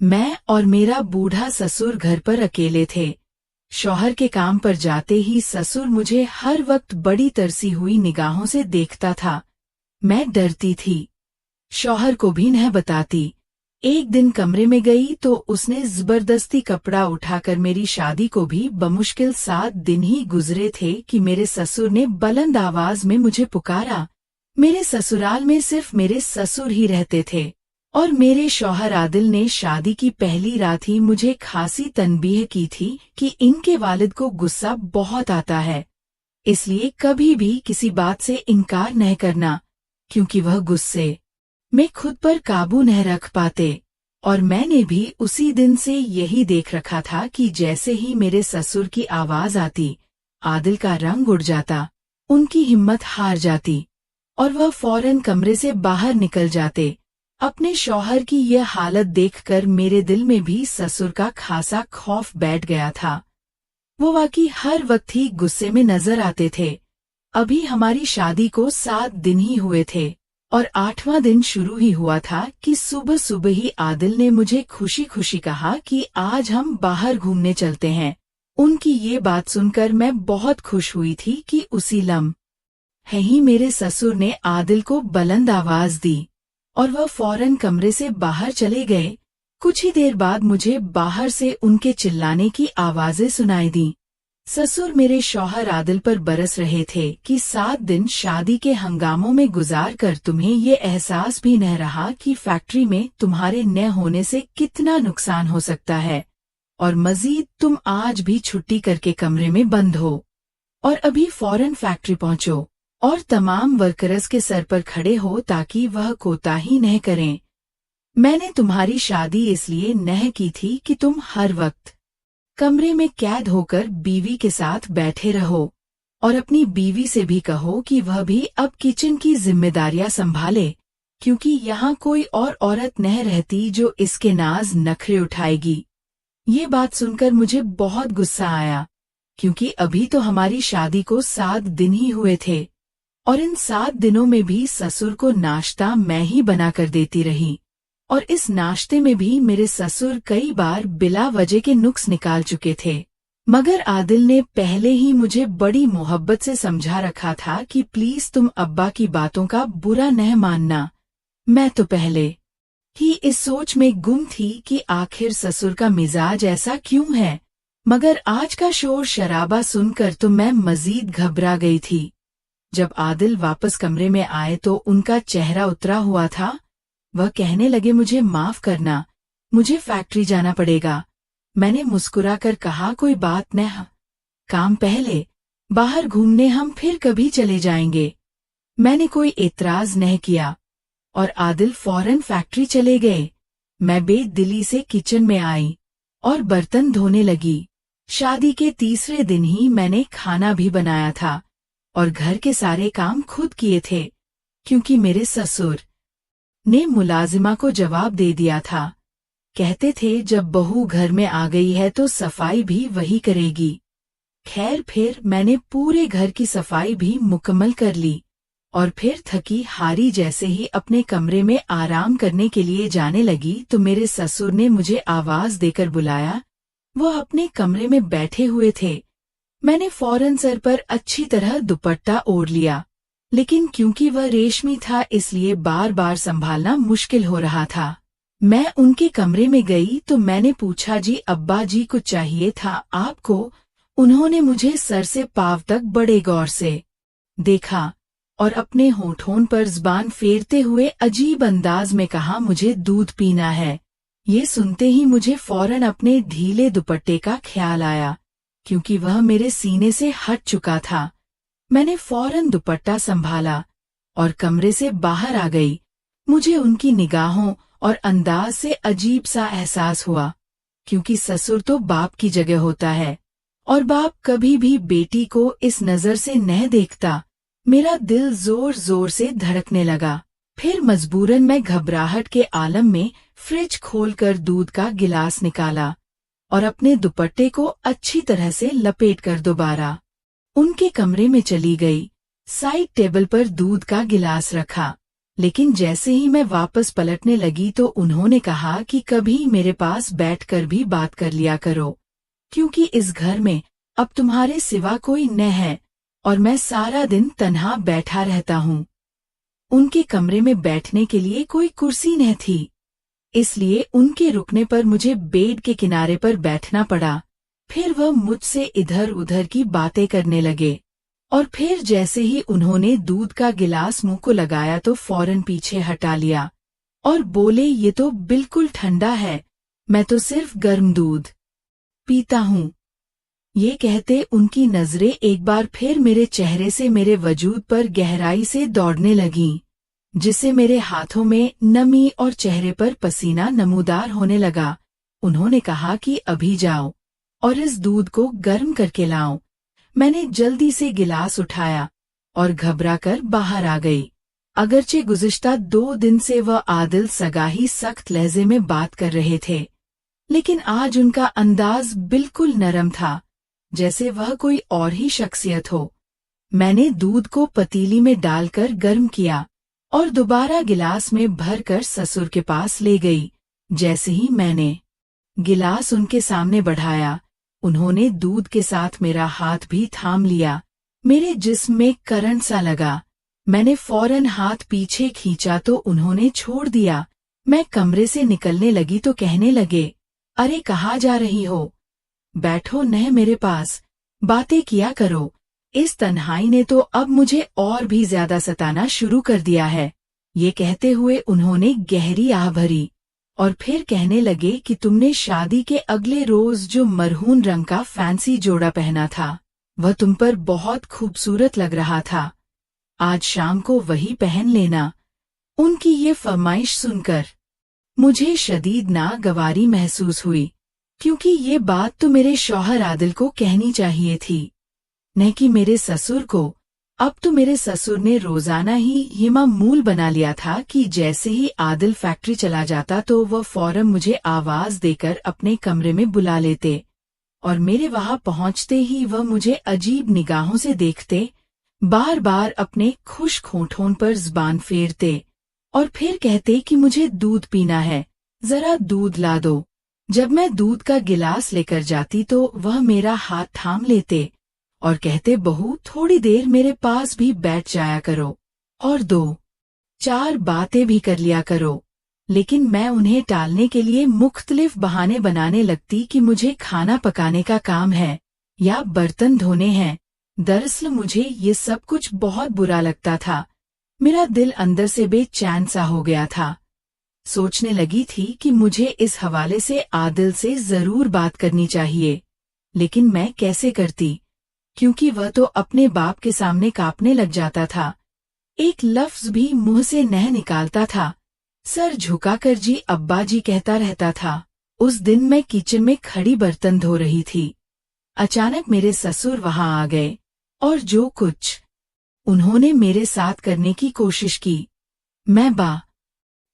मैं और मेरा बूढ़ा ससुर घर पर अकेले थे। शौहर के काम पर जाते ही ससुर मुझे हर वक्त बड़ी तरसी हुई निगाहों से देखता था। मैं डरती थी, शौहर को भी नहीं बताती। एक दिन कमरे में गई तो उसने जबरदस्ती कपड़ा उठाकर मेरी शादी को भी बमुश्किल 7 दिन ही गुजरे थे कि मेरे ससुर ने बुलंद आवाज में मुझे पुकारा। मेरे ससुराल में सिर्फ मेरे ससुर ही रहते थे और मेरे शौहर आदिल ने शादी की पहली रात ही मुझे खासी तनबीह की थी कि इनके वालिद को गुस्सा बहुत आता है, इसलिए कभी भी किसी बात से इनकार नहीं करना, क्योंकि वह गुस्से में खुद पर काबू नहीं रख पाते। और मैंने भी उसी दिन से यही देख रखा था कि जैसे ही मेरे ससुर की आवाज आती, आदिल का रंग उड़ जाता, उनकी हिम्मत हार जाती और वह फौरन कमरे से बाहर निकल जाते। अपने शौहर की यह हालत देखकर मेरे दिल में भी ससुर का खासा खौफ बैठ गया था। वो वाकई हर वक्त ही गुस्से में नजर आते थे। अभी हमारी शादी को 7 दिन ही हुए थे और 8वां दिन शुरू ही हुआ था कि सुबह सुबह ही आदिल ने मुझे खुशी खुशी कहा कि आज हम बाहर घूमने चलते हैं। उनकी ये बात सुनकर मैं बहुत खुश हुई थी कि उसी लम्हे ही मेरे ससुर ने आदिल को बुलंद आवाज दी और वह फौरन कमरे से बाहर चले गए। कुछ ही देर बाद मुझे बाहर से उनके चिल्लाने की आवाजें सुनाई दी। ससुर मेरे शौहर आदिल पर बरस रहे थे कि 7 दिन शादी के हंगामों में गुजार कर तुम्हें ये एहसास भी नहीं रहा कि फैक्ट्री में तुम्हारे न होने से कितना नुकसान हो सकता है, और मजीद तुम आज भी छुट्टी करके कमरे में बंद हो और अभी फौरन फैक्ट्री पहुंचो और तमाम वर्कर्स के सर पर खड़े हो ताकि वह कोताही नहीं करें। मैंने तुम्हारी शादी इसलिए नहीं की थी कि तुम हर वक्त कमरे में कैद होकर बीवी के साथ बैठे रहो, और अपनी बीवी से भी कहो कि वह भी अब किचन की जिम्मेदारियां संभाले, क्योंकि यहाँ कोई और औरत नहीं रहती जो इसके नाज नखरे उठाएगी। ये बात सुनकर मुझे बहुत गुस्सा आया, क्योंकि अभी तो हमारी शादी को 7 दिन ही हुए थे और इन 7 दिनों में भी ससुर को नाश्ता मैं ही बनाकर देती रही, और इस नाश्ते में भी मेरे ससुर कई बार बिला वजह के नुक्स निकाल चुके थे। मगर आदिल ने पहले ही मुझे बड़ी मोहब्बत से समझा रखा था कि प्लीज तुम अब्बा की बातों का बुरा नहीं मानना। मैं तो पहले ही इस सोच में गुम थी कि आखिर ससुर का मिजाज ऐसा क्यों है, मगर आज का शोर शराबा सुनकर तो मैं मजीद घबरा गई थी। जब आदिल वापस कमरे में आए तो उनका चेहरा उतरा हुआ था। वह कहने लगे, मुझे माफ करना, मुझे फैक्ट्री जाना पड़ेगा। मैंने मुस्कुराकर कहा, कोई बात नहीं, काम पहले, बाहर घूमने हम फिर कभी चले जाएंगे। मैंने कोई एतराज नहीं किया और आदिल फौरन फैक्ट्री चले गए। मैं बेदिली से किचन में आई और बर्तन धोने लगी। शादी के तीसरे दिन ही मैंने खाना भी बनाया था और घर के सारे काम खुद किए थे, क्योंकि मेरे ससुर ने मुलाजिमा को जवाब दे दिया था। कहते थे जब बहू घर में आ गई है तो सफाई भी वही करेगी। खैर, फिर मैंने पूरे घर की सफाई भी मुकम्मल कर ली और फिर थकी हारी जैसे ही अपने कमरे में आराम करने के लिए जाने लगी तो मेरे ससुर ने मुझे आवाज देकर बुलाया। वह अपने कमरे में बैठे हुए थे। मैंने फौरन सर पर अच्छी तरह दुपट्टा ओढ़ लिया, लेकिन क्योंकि वह रेशमी था इसलिए बार बार संभालना मुश्किल हो रहा था। मैं उनके कमरे में गई तो मैंने पूछा, जी अब्बा जी कुछ चाहिए था आपको? उन्होंने मुझे सर से पांव तक बड़े गौर से देखा और अपने होठों पर ज़बान फेरते हुए अजीब अंदाज में कहा, मुझे दूध पीना है। ये सुनते ही मुझे फौरन अपने ढीले दुपट्टे का ख्याल आया, क्योंकि वह मेरे सीने से हट चुका था। मैंने फौरन दुपट्टा संभाला और कमरे से बाहर आ गई। मुझे उनकी निगाहों और अंदाज से अजीब सा एहसास हुआ, क्योंकि ससुर तो बाप की जगह होता है और बाप कभी भी बेटी को इस नजर से नहीं देखता। मेरा दिल जोर जोर से धड़कने लगा। फिर मजबूरन मैं घबराहट के आलम में फ्रिज खोलकर दूध का गिलास निकाला और अपने दुपट्टे को अच्छी तरह से लपेटकर दोबारा उनके कमरे में चली गई। साइड टेबल पर दूध का गिलास रखा, लेकिन जैसे ही मैं वापस पलटने लगी तो उन्होंने कहा कि कभी मेरे पास बैठकर भी बात कर लिया करो, क्योंकि इस घर में अब तुम्हारे सिवा कोई न है और मैं सारा दिन तन्हा बैठा रहता हूँ। उनके कमरे में बैठने के लिए कोई कुर्सी न थी, इसलिए उनके रुकने पर मुझे बेड के किनारे पर बैठना पड़ा। फिर वह मुझसे इधर उधर की बातें करने लगे और फिर जैसे ही उन्होंने दूध का गिलास मुंह को लगाया तो फौरन पीछे हटा लिया और बोले, ये तो बिल्कुल ठंडा है, मैं तो सिर्फ गर्म दूध पीता हूँ। ये कहते उनकी नजरें एक बार फिर मेरे चेहरे से मेरे वजूद पर गहराई से दौड़ने लगीं, जिससे मेरे हाथों में नमी और चेहरे पर पसीना नमूदार होने लगा। उन्होंने कहा कि अभी जाओ और इस दूध को गर्म करके लाओ। मैंने जल्दी से गिलास उठाया और घबराकर बाहर आ गई। अगरचे गुज़िश्ता 2 दिन से वह आदिल सगाही सख्त लहजे में बात कर रहे थे, लेकिन आज उनका अंदाज बिल्कुल नरम था, जैसे वह कोई और ही शख्सियत हो। मैंने दूध को पतीली में डालकर गर्म किया और दोबारा गिलास में भरकर ससुर के पास ले गई। जैसे ही मैंने गिलास उनके सामने बढ़ाया, उन्होंने दूध के साथ मेरा हाथ भी थाम लिया। मेरे जिस्म में करंट सा लगा। मैंने फौरन हाथ पीछे खींचा तो उन्होंने छोड़ दिया। मैं कमरे से निकलने लगी तो कहने लगे, अरे कहाँ जा रही हो? बैठो न मेरे पास, बातें किया करो। इस तन्हाई ने तो अब मुझे और भी ज्यादा सताना शुरू कर दिया है। ये कहते हुए उन्होंने गहरी आह भरी और फिर कहने लगे कि तुमने शादी के अगले रोज जो मरहून रंग का फैंसी जोड़ा पहना था, वह तुम पर बहुत खूबसूरत लग रहा था। आज शाम को वही पहन लेना। उनकी ये फरमाइश सुनकर मुझे शदीद नागवारी महसूस हुई, क्योंकि ये बात तो मेरे शौहर आदिल को कहनी चाहिए थी, न कि मेरे ससुर को। अब तो मेरे ससुर ने रोजाना ही ये मामूल बना लिया था कि जैसे ही आदिल फैक्ट्री चला जाता तो वह फौरन मुझे आवाज देकर अपने कमरे में बुला लेते और मेरे वहां पहुंचते ही वह मुझे अजीब निगाहों से देखते, बार बार अपने खुश होठों पर ज़बान फेरते और फिर कहते कि मुझे दूध पीना है, जरा दूध ला दो। जब मैं दूध का गिलास लेकर जाती तो वह मेरा हाथ थाम लेते और कहते, बहू थोड़ी देर मेरे पास भी बैठ जाया करो और 2-4 बातें भी कर लिया करो। लेकिन मैं उन्हें टालने के लिए मुख्तलिफ बहाने बनाने लगती कि मुझे खाना पकाने का काम है या बर्तन धोने हैं। दरअसल मुझे ये सब कुछ बहुत बुरा लगता था। मेरा दिल अंदर से बेचैन सा हो गया था। सोचने लगी थी कि मुझे इस हवाले से आदिल से जरूर बात करनी चाहिए, लेकिन मैं कैसे करती, क्योंकि वह तो अपने बाप के सामने कांपने लग जाता था। एक लफ्ज भी मुंह से न निकालता था। सर झुकाकर जी अब्बा जी कहता रहता था। उस दिन मैं किचन में खड़ी बर्तन धो रही थी। अचानक मेरे ससुर वहां आ गए और जो कुछ उन्होंने मेरे साथ करने की कोशिश की, मैं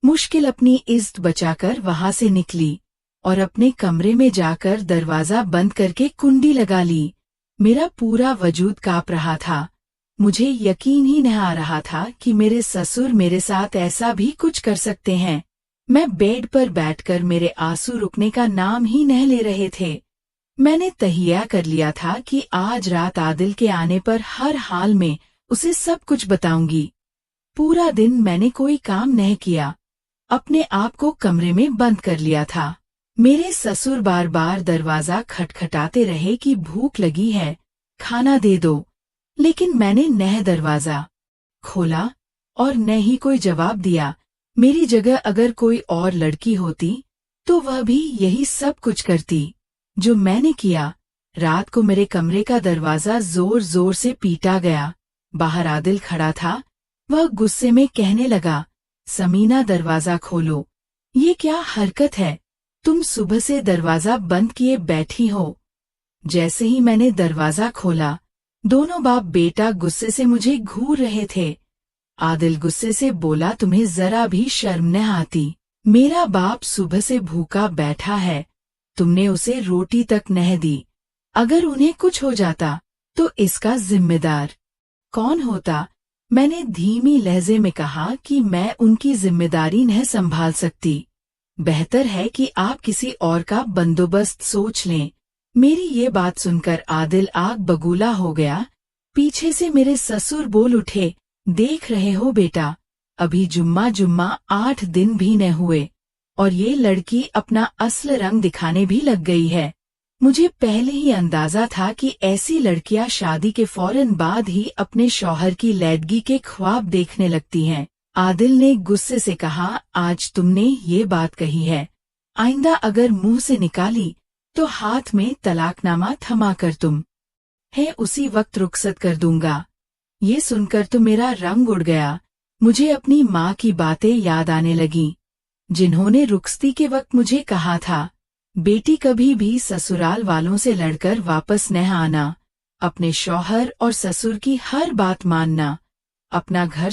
मुश्किल अपनी इज्जत बचाकर वहां से निकली और अपने कमरे में जाकर दरवाजा बंद करके कुंडी लगा ली। मेरा पूरा वजूद कांप रहा था। मुझे यकीन ही नहीं आ रहा था कि मेरे ससुर मेरे साथ ऐसा भी कुछ कर सकते हैं। मैं बेड पर बैठकर मेरे आंसू रुकने का नाम ही नहीं ले रहे थे। मैंने तहिया कर लिया था कि आज रात आदिल के आने पर हर हाल में उसे सब कुछ बताऊंगी। पूरा दिन मैंने कोई काम नहीं किया, अपने आप को कमरे में बंद कर लिया था। मेरे ससुर बार बार दरवाजा खटखटाते रहे कि भूख लगी है, खाना दे दो, लेकिन मैंने न दरवाजा खोला और न ही कोई जवाब दिया। मेरी जगह अगर कोई और लड़की होती तो वह भी यही सब कुछ करती जो मैंने किया। रात को मेरे कमरे का दरवाजा जोर जोर से पीटा गया। बाहर आदिल खड़ा था। वह गुस्से में कहने लगा, समीना दरवाजा खोलो, ये क्या हरकत है, तुम सुबह से दरवाजा बंद किए बैठी हो। जैसे ही मैंने दरवाजा खोला, दोनों बाप बेटा गुस्से से मुझे घूर रहे थे। आदिल गुस्से से बोला, तुम्हें जरा भी शर्म न आती? मेरा बाप सुबह से भूखा बैठा है, तुमने उसे रोटी तक नहीं दी। अगर उन्हें कुछ हो जाता तो इसका जिम्मेदार कौन होता? मैंने धीमी लहजे में कहा कि मैं उनकी जिम्मेदारी नहीं संभाल सकती। बेहतर है कि आप किसी और का बंदोबस्त सोच लें। मेरी ये बात सुनकर आदिल आग बगूला हो गया। पीछे से मेरे ससुर बोल उठे, देख रहे हो बेटा, अभी जुम्मा 8 दिन भी न हुए और ये लड़की अपना असल रंग दिखाने भी लग गई है। मुझे पहले ही अंदाजा था कि ऐसी लड़कियां शादी के फौरन बाद ही अपने शौहर की लैदगी के ख्वाब देखने लगती हैं। आदिल ने गुस्से से कहा, आज तुमने ये बात कही है, आइंदा अगर मुंह से निकाली तो हाथ में तलाकनामा थमा कर तुम है उसी वक्त रुखसत कर दूंगा। ये सुनकर तो मेरा रंग उड़ गया। मुझे अपनी माँ की बातें याद आने लगीं, जिन्होंने रुखसती के वक्त मुझे कहा था, बेटी कभी भी ससुराल वालों से लड़कर वापस न आना, अपने शौहर और ससुर की हर बात मानना, अपना घर